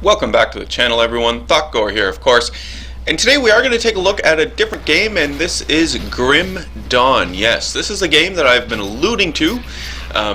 Welcome back to the channel, everyone. ThoughtGoer here, of course. And today we are going to take a look at a different game, and this is Grim Dawn. Yes, this is a game that I've been alluding to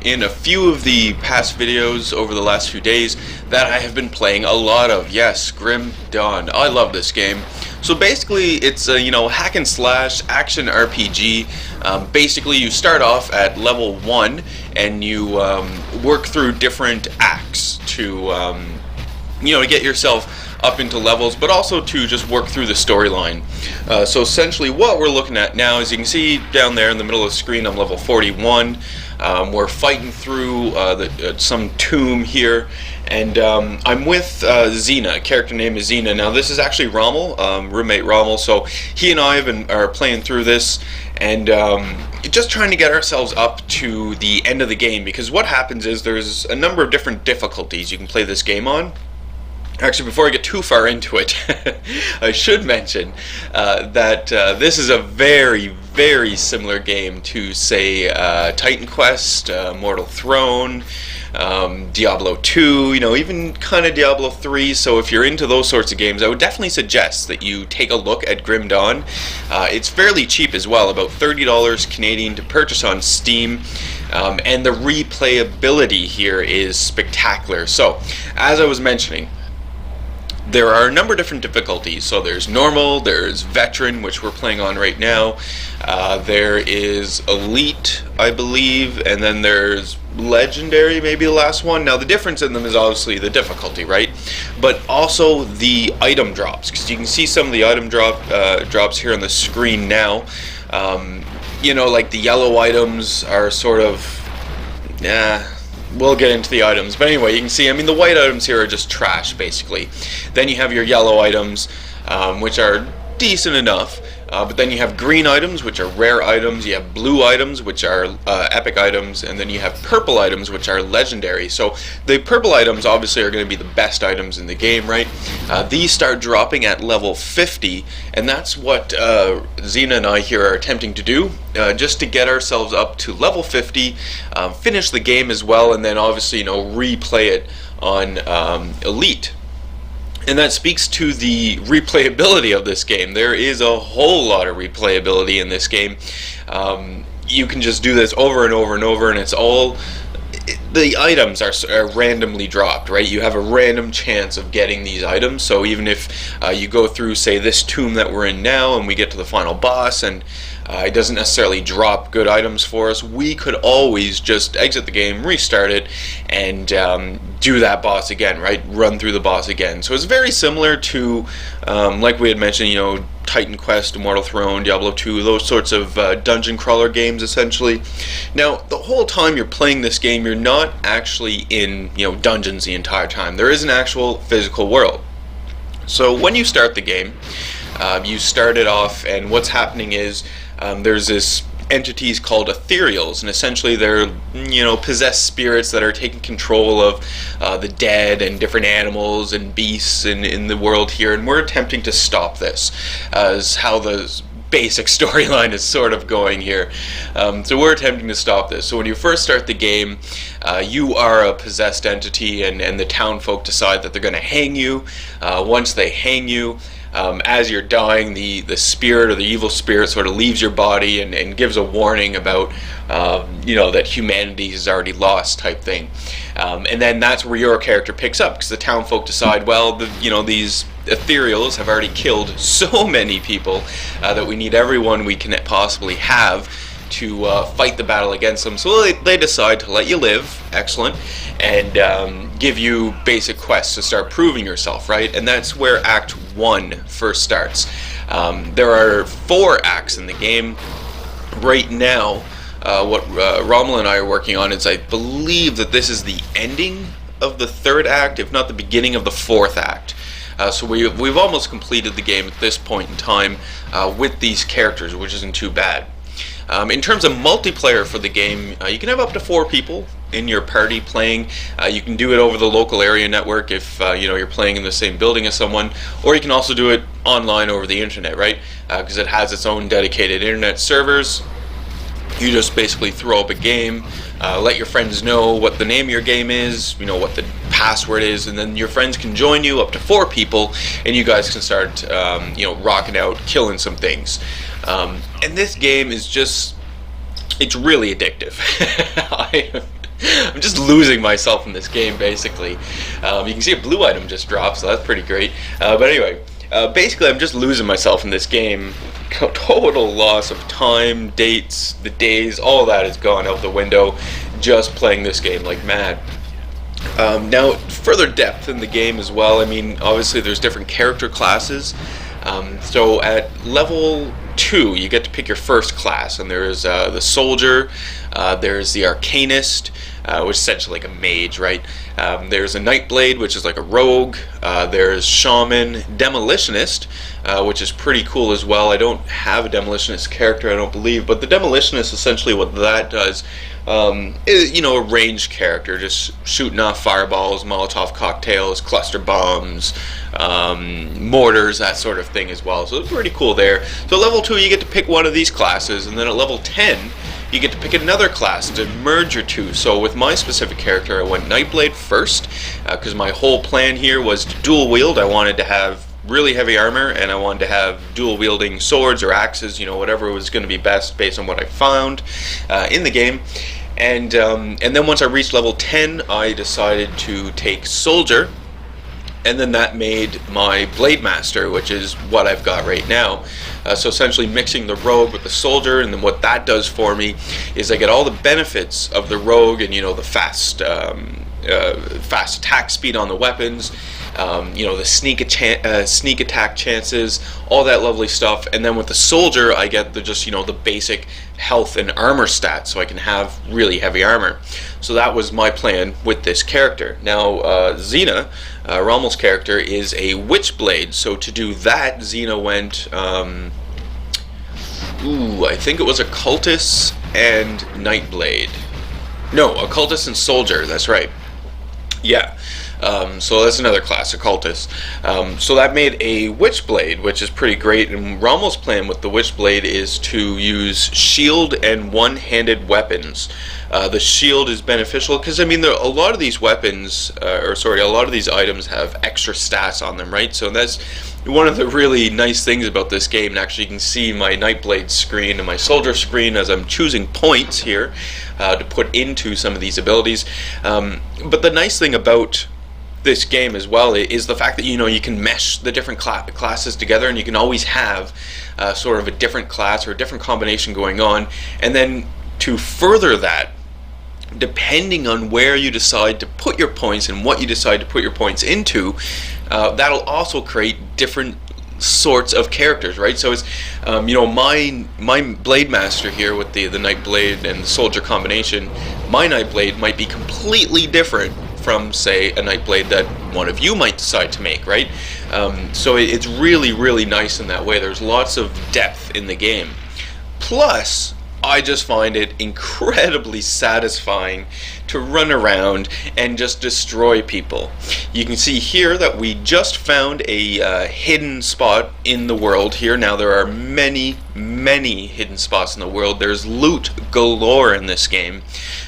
in a few of the past videos over the last few days that I have been playing a lot of. Yes, Grim Dawn. I love this game. So basically, it's a hack and slash action RPG. Basically, you start off at level 1 and you work through different acts to to get yourself up into levels, but also to just work through the storyline. So essentially what we're looking at now, as you can see down there in the middle of the screen, I'm level 41. We're fighting through some tomb here, and I'm with Xena. Character name is Xena. Now this is actually Rommel, roommate Rommel, so he and I are playing through this, and just trying to get ourselves up to the end of the game, because what happens is there's a number of different difficulties you can play this game on. Actually, before I get too far into it, I should mention that this is a very, very similar game to, say, Titan Quest, Mortal Throne, Diablo 2, even kind of Diablo 3. So if you're into those sorts of games, I would definitely suggest that you take a look at Grim Dawn. It's fairly cheap as well, about $30 Canadian to purchase on Steam. And the replayability here is spectacular. So, as I was mentioning, there are a number of different difficulties. So there's normal, there's veteran, which we're playing on right now, there is elite, I believe, and then there's legendary, maybe the last one. Now the difference in them is obviously the difficulty, right? But also the item drops, because you can see some of the item drops here on the screen now. Like the yellow items are sort of, we'll get into the items, but anyway, you can see, the white items here are just trash, basically. Then you have your yellow items, which are decent enough, but then you have green items, which are rare items, you have blue items, which are epic items, and then you have purple items, which are legendary. So the purple items obviously are going to be the best items in the game, right? These start dropping at level 50, and that's what Xena and I here are attempting to do, just to get ourselves up to level 50, finish the game as well, and then obviously replay it on Elite. And that speaks to the replayability of this game. There is a whole lot of replayability in this game. You can just do this over and over and over, and it's all... The items are randomly dropped, right? You have a random chance of getting these items. So even if you go through, say, this tomb that we're in now, and we get to the final boss, and it doesn't necessarily drop good items for us, we could always just exit the game, restart it, and do that boss again, right? Run through the boss again. So it's very similar to, like we had mentioned, Titan Quest, Mortal Throne, Diablo 2, those sorts of dungeon crawler games, essentially. Now, the whole time you're playing this game, you're not actually in, dungeons the entire time. There is an actual physical world. So when you start the game, you start it off, and what's happening is there's this entities called ethereals, and essentially they're possessed spirits that are taking control of the dead and different animals and beasts in the world here, and we're attempting to stop this, is how the basic storyline is sort of going here. So we're attempting to stop this. So when you first start the game, you are a possessed entity, and the town folk decide that they're going to hang you. Once they hang you, as you're dying, the spirit or the evil spirit sort of leaves your body and gives a warning about that humanity is already lost, type thing. And then that's where your character picks up, because the town folk decide, well, these ethereals have already killed so many people that we need everyone we can possibly have to fight the battle against them. So they decide to let you live, excellent, and give you basic quests to start proving yourself, right? And that's where Act 1 first starts. There are 4 acts in the game. Right now, what Rommel and I are working on is, I believe that this is the ending of the 3rd act, if not the beginning of the 4th act. So we've almost completed the game at this point in time with these characters, which isn't too bad. In terms of multiplayer for the game, you can have up to 4 people in your party playing. You can do it over the local area network if you're playing in the same building as someone, or you can also do it online over the internet, right? Because it has its own dedicated internet servers. You just basically throw up a game, let your friends know what the name of your game is, you know, what the password is, and then your friends can join you, up to 4 people, and you guys can start, you know, rocking out, killing some things. And this game is just, it's really addictive. I'm just losing myself in this game, basically. You can see a blue item just dropped, so that's pretty great. But anyway, basically I'm just losing myself in this game. Total loss of time, dates, the days, all that is gone out the window just playing this game like mad. Now, further depth in the game as well. I mean, obviously there's different character classes. So at level 2, you get to pick your first class, and there's the soldier, there's the arcanist, which is essentially like a mage, right? There's a Nightblade, which is like a rogue. There's shaman, demolitionist, which is pretty cool as well. I don't have a demolitionist character, I don't believe, but the demolitionist, essentially what that does, is, you know, a ranged character, just shooting off fireballs, Molotov cocktails, cluster bombs, mortars, that sort of thing as well. So it's pretty cool there. So level 2, you get to pick one of these classes, and then at level 10, you get to pick another class to merge your two. So with my specific character, I went Nightblade first, because my whole plan here was to dual wield. I wanted to have really heavy armor, and I wanted to have dual wielding swords or axes, you know, whatever was going to be best based on what I found in the game. And then once I reached level 10, I decided to take soldier, and then that made my Blade Master, which is what I've got right now. So essentially mixing the rogue with the soldier, and then what that does for me is I get all the benefits of the rogue, and, you know, the fast attack speed on the weapons, you know, the sneak attack chances, all that lovely stuff. And then with the soldier, I get the just, you know, the basic health and armor stats, so I can have really heavy armor. So that was my plan with this character. Now, Xena, Rommel's character, is a Witchblade. So to do that, Xena went, I think it was Occultist and Nightblade. No, Occultist and Soldier, that's right. Yeah. So that's another class, Occultist. So that made a Witchblade, which is pretty great. And Rommel's plan with the Witchblade is to use shield and one-handed weapons. The shield is beneficial because, I mean, a lot of these weapons, a lot of these items have extra stats on them, right? So that's one of the really nice things about this game. And actually, you can see my Nightblade screen and my soldier screen as I'm choosing points here to put into some of these abilities. But the nice thing about this game as well is the fact that, you know, you can mesh the different classes together, and you can always have sort of a different class or a different combination going on. And then to further that, depending on where you decide to put your points and what you decide to put your points into, that'll also create different sorts of characters, right? So it's, you know, my Blade Master here with the Nightblade and the Soldier combination, my Nightblade might be completely different from, say, a Nightblade that one of you might decide to make, right? So it's really, really nice in that way. There's lots of depth in the game. Plus, I just find it incredibly satisfying to run around and just destroy people. You can see here that we just found a hidden spot in the world here. Now there are many, many hidden spots in the world. There's loot galore in this game.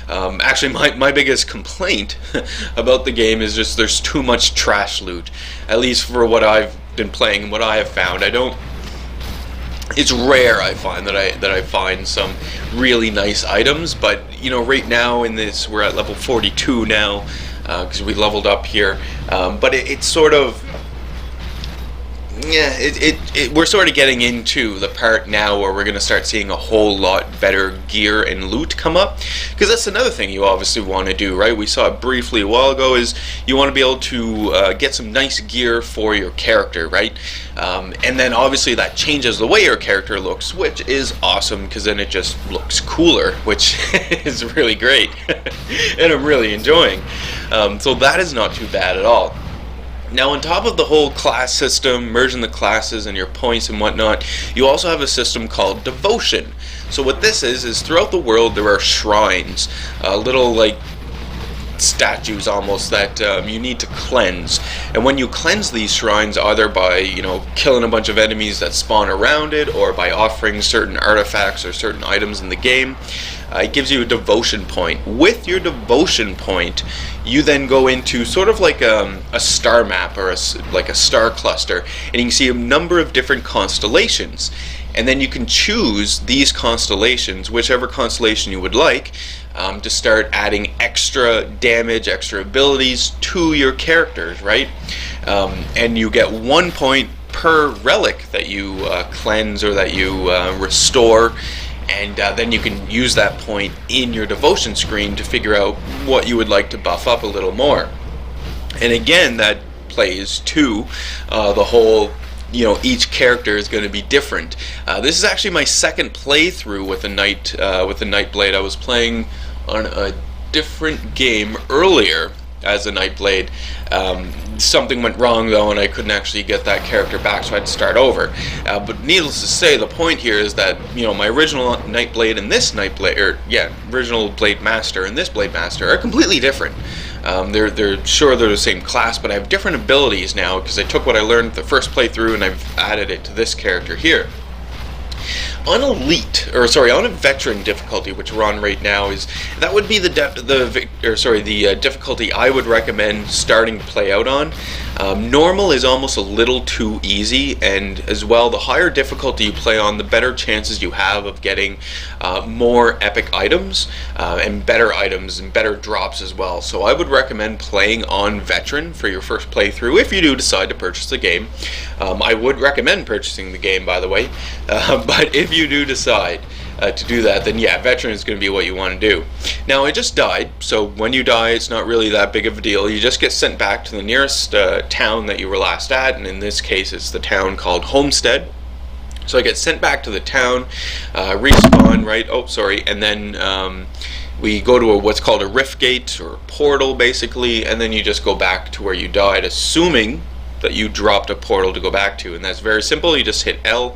Actually, my biggest complaint about the game is just there's too much trash loot. At least for what I've been playing and what I have found. It's rare, I find, that I find some really nice items, but, you know, right now in this, we're at level 42 now, because we leveled up here, but it's sort of, yeah, we're sort of getting into the part now where we're going to start seeing a whole lot better gear and loot come up, because that's another thing you obviously want to do, right? We saw it briefly a while ago, is you want to be able to get some nice gear for your character, right? And then obviously that changes the way your character looks, which is awesome, because then it just looks cooler, which is really great, and I'm really enjoying. So that is not too bad at all. Now, on top of the whole class system, merging the classes and your points and whatnot, you also have a system called Devotion. So what this is throughout the world there are shrines, little like statues almost that you need to cleanse. And when you cleanse these shrines, either by, you know, killing a bunch of enemies that spawn around it, or by offering certain artifacts or certain items in the game, it gives you a devotion point. With your devotion point, you then go into sort of like a star map, or like a star cluster, and you can see a number of different constellations. And then you can choose these constellations, whichever constellation you would like, to start adding extra damage, extra abilities to your characters, right? And you get 1 point per relic that you cleanse or that you restore, and then you can use that point in your devotion screen to figure out what you would like to buff up a little more. And again, that plays to the whole, each character is going to be different. This is actually my second playthrough with the Nightblade. I was playing on a different game earlier as a Nightblade. Something went wrong though, and I couldn't actually get that character back, so I had to start over. But needless to say, the point here is that my original Nightblade and this Nightblade, original Blade Master and this Blade Master are completely different. They're the same class, but I have different abilities now because I took what I learned the first playthrough and I've added it to this character here. On on a veteran difficulty, which we're on right now, that would be the difficulty I would recommend starting to play out on. Normal is almost a little too easy, and as well, the higher difficulty you play on, the better chances you have of getting more epic items and better drops as well. So I would recommend playing on veteran for your first playthrough if you do decide to purchase the game. I would recommend purchasing the game, by the way, but if you do decide to do that, then yeah, veteran is going to be what you want to do. Now, I just died, so when you die, it's not really that big of a deal. You just get sent back to the nearest town that you were last at, and in this case, it's the town called Homestead. So I get sent back to the town, respawn, right? Oh, sorry, and then we go to what's called a rift gate, or a portal, basically, and then you just go back to where you died, assuming that you dropped a portal to go back to, and that's very simple. You just hit L,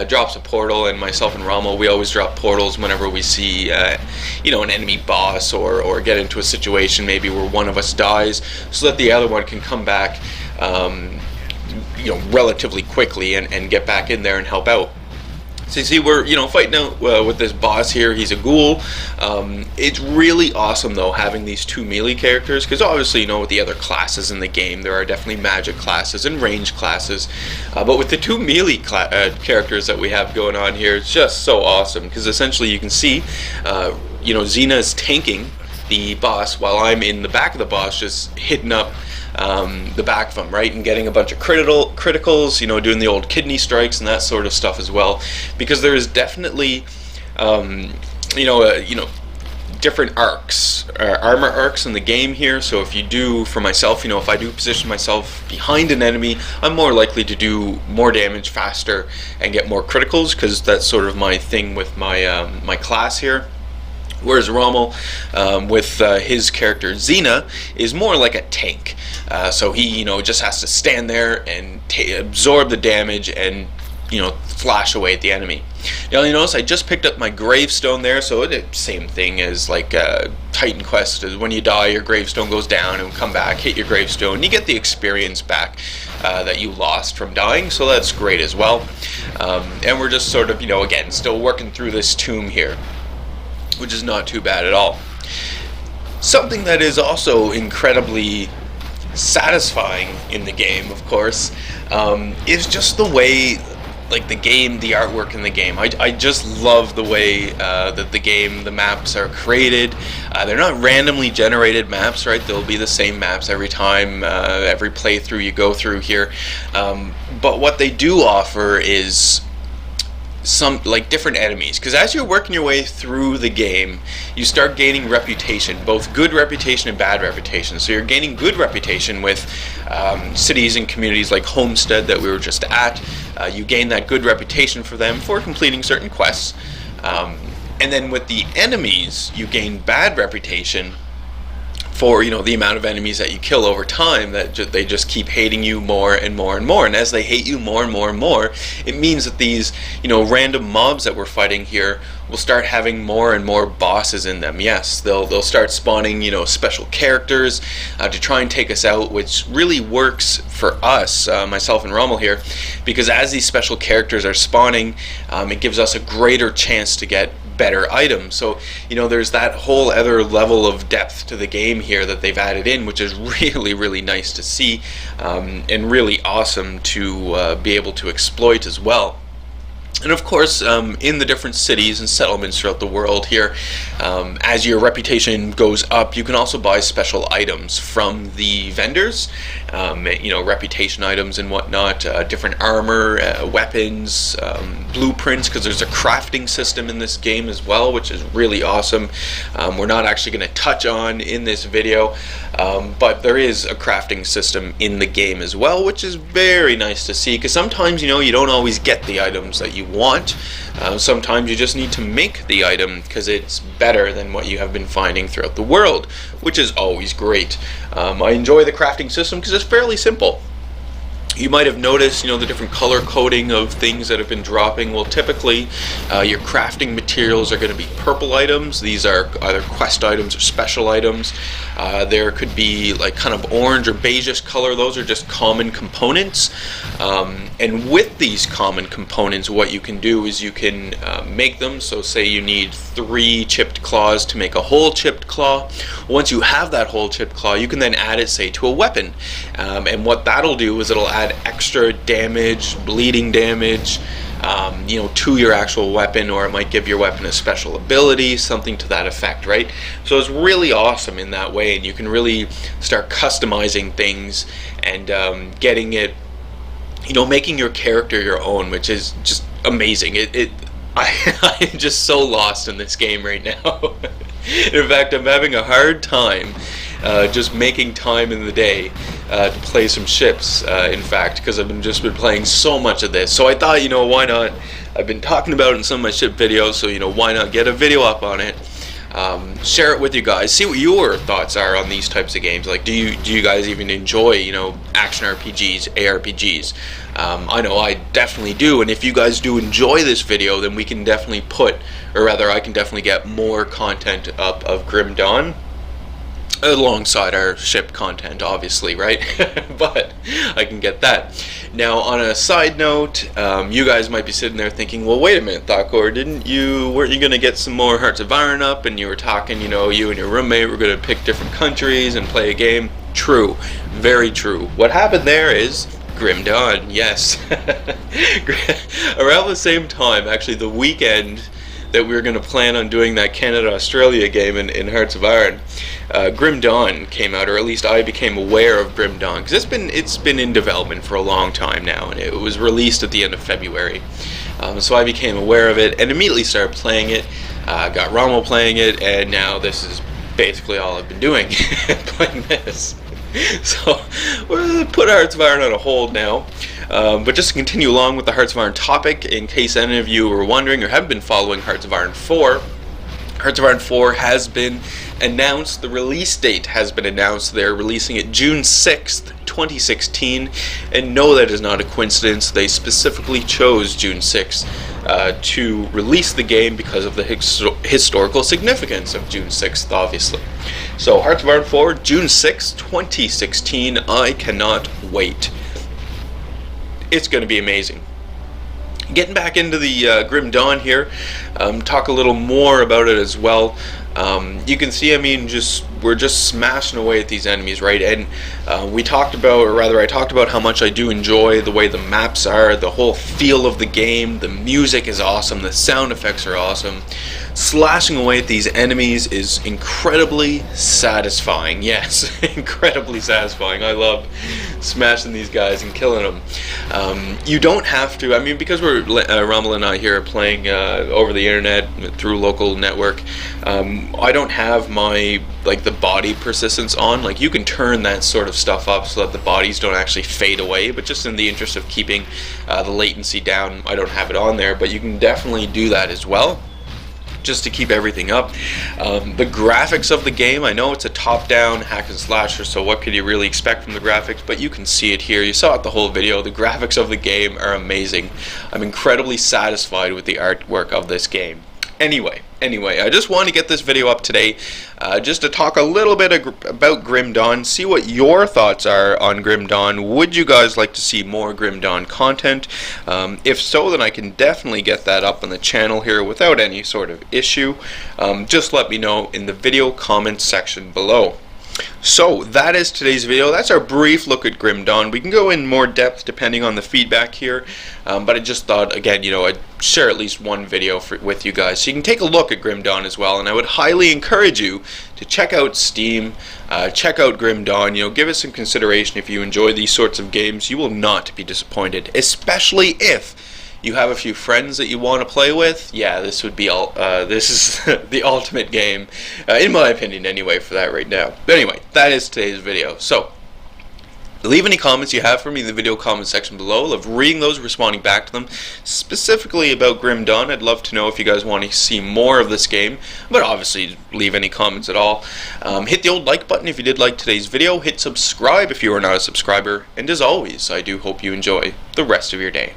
drops a portal, and myself and Rommel, we always drop portals whenever we see an enemy boss or get into a situation maybe where one of us dies, so that the other one can come back relatively quickly and get back in there and help out. So you see, we're fighting out with this boss here. He's a ghoul. It's really awesome though having these two melee characters, because obviously with the other classes in the game there are definitely magic classes and range classes, but with the two melee characters that we have going on here, it's just so awesome, because essentially you can see Xena is tanking the boss while I'm in the back of the boss, just hitting up the back of him, right, and getting a bunch of criticals, doing the old kidney strikes and that sort of stuff as well, because there is definitely different arcs, armor arcs in the game here. So if you do, for myself, if I do position myself behind an enemy, I'm more likely to do more damage faster and get more criticals, because that's sort of my thing with my my class here. Whereas Rommel, with his character Xena, is more like a tank. So he, just has to stand there and absorb the damage and, flash away at the enemy. Now you notice I just picked up my gravestone there, so it's same thing as like Titan Quest. Is when you die, your gravestone goes down and come back, hit your gravestone, you get the experience back that you lost from dying, so that's great as well. And we're just sort of, again, still working through this tomb here, which is not too bad at all. Something that is also incredibly satisfying in the game, of course, is just the way, like the artwork in the game. I just love the way that the maps are created. They're not randomly generated maps, right? They'll be the same maps every time, every playthrough you go through here. But what they do offer is some different enemies, because as you're working your way through the game, you start gaining reputation, both good reputation and bad reputation. So you're gaining good reputation with cities and communities like Homestead that we were just at. You gain that good reputation for them for completing certain quests, and then with the enemies you gain bad reputation for the amount of enemies that you kill over time, that they just keep hating you more and more and more. And as they hate you more and more and more, it means that these random mobs that we're fighting here will start having more and more bosses in them. Yes, they'll start spawning special characters to try and take us out, which really works for us, myself and Rommel here, because as these special characters are spawning, it gives us a greater chance to get better items. So, you know, there's that whole other level of depth to the game here that they've added in, which is really, really nice to see, and really awesome to be able to exploit as well. And of course, in the different cities and settlements throughout the world here, as your reputation goes up, you can also buy special items from the vendors, you know, reputation items and whatnot, different armor, weapons, blueprints, because there's a crafting system in this game as well, which is really awesome. We're not actually going to touch on in this video, but there is a crafting system in the game as well, which is very nice to see, because sometimes, you know, you don't always get the items that you want. Sometimes you just need to make the item because it's better than what you have been finding throughout the world, which is always great. I enjoy the crafting system because it's fairly simple. You might have noticed, you know, the different color coding of things that have been dropping. Well, typically your crafting materials are going to be purple items. These are either quest items or special items. There could be like kind of orange or beigeish color. Those are just common components. And with these common components, what you can do is you can make them. So say you need 3 chipped claws to make a whole chipped claw. Once you have that whole chipped claw, you can then add it, say, to a weapon. And what that'll do is it'll add extra damage, bleeding damage, you know, to your actual weapon, or it might give your weapon a special ability, something to that effect, right? So it's really awesome in that way, and you can really start customizing things and getting it, you know, making your character your own, which is just amazing. I am just so lost in this game right now. In fact, I'm having a hard time just making time in the day to play some ships, in fact, because I've just been playing so much of this. So I thought, you know, why not? I've been talking about it in some of my ship videos, so, you know, why not get a video up on it, share it with you guys, see what your thoughts are on these types of games. Like, do you guys even enjoy, you know, action RPGs, ARPGs? I know I definitely do, and if you guys do enjoy this video, then we can definitely I can definitely get more content up of Grim Dawn, alongside our ship content, obviously, right? But I can get that. Now, on a side note, you guys might be sitting there thinking, well, wait a minute, Thakor, weren't you going to get some more Hearts of Iron up, and you were talking, you know, you and your roommate were going to pick different countries and play a game? True. Very true. What happened there is Grim Dawn, yes. Around the same time, actually, the weekend that we were going to plan on doing that Canada-Australia game in Hearts of Iron, Grim Dawn came out, or at least I became aware of Grim Dawn, because it's been in development for a long time now, and it was released at the end of February. So I became aware of it and immediately started playing it, got Rommel playing it, and now this is basically all I've been doing, playing this. So we're going to put Hearts of Iron on a hold now. But just to continue along with the Hearts of Iron topic, in case any of you were wondering or have been following Hearts of Iron 4, Hearts of Iron 4 has been announced. The release date has been announced. They're releasing it June 6th, 2016, and no, that is not a coincidence. They specifically chose June 6th to release the game because of the historical significance of June 6th, obviously. So Hearts of Iron 4, June 6th, 2016. I cannot wait. It's going to be amazing. Getting back into the Grim Dawn here, talk a little more about it as well. You can see, I mean, we're just smashing away at these enemies, right? And I talked about how much I do enjoy the way the maps are, the whole feel of the game. The music is awesome, the sound effects are awesome. Slashing away at these enemies is incredibly satisfying. Yes, incredibly satisfying. I love smashing these guys and killing them. You don't have to, I mean, because we're Rommel and I here playing over the internet through local network, I don't have my, like, the body persistence on. Like, you can turn that sort of stuff up so that the bodies don't actually fade away, but just in the interest of keeping the latency down, I don't have it on there, but you can definitely do that as well, just to keep everything up. The graphics of the game, I know it's a top-down hack and slasher, so what could you really expect from the graphics, but you can see it here. You saw it the whole video. The graphics of the game are amazing. I'm incredibly satisfied with the artwork of this game. Anyway, I just want to get this video up today just to talk a little bit about Grim Dawn, see what your thoughts are on Grim Dawn. Would you guys like to see more Grim Dawn content? If so, then I can definitely get that up on the channel here without any sort of issue. Just let me know in the video comments section below. So that is today's video. That's our brief look at Grim Dawn. We can go in more depth depending on the feedback here, but I just thought, again, I'd share at least one video with you guys so you can take a look at Grim Dawn as well. And I would highly encourage you to check out Steam, check out Grim Dawn. Give it some consideration. If you enjoy these sorts of games, you will not be disappointed, especially if you have a few friends that you want to play with. Yeah, this would be this is the ultimate game, in my opinion anyway, for that right now. But anyway, that is today's video. So leave any comments you have for me in the video comment section below. I love reading those, responding back to them. Specifically about Grim Dawn, I'd love to know if you guys want to see more of this game, but obviously leave any comments at all. Hit the old like button if you did like today's video. Hit subscribe if you are not a subscriber, and as always, I do hope you enjoy the rest of your day.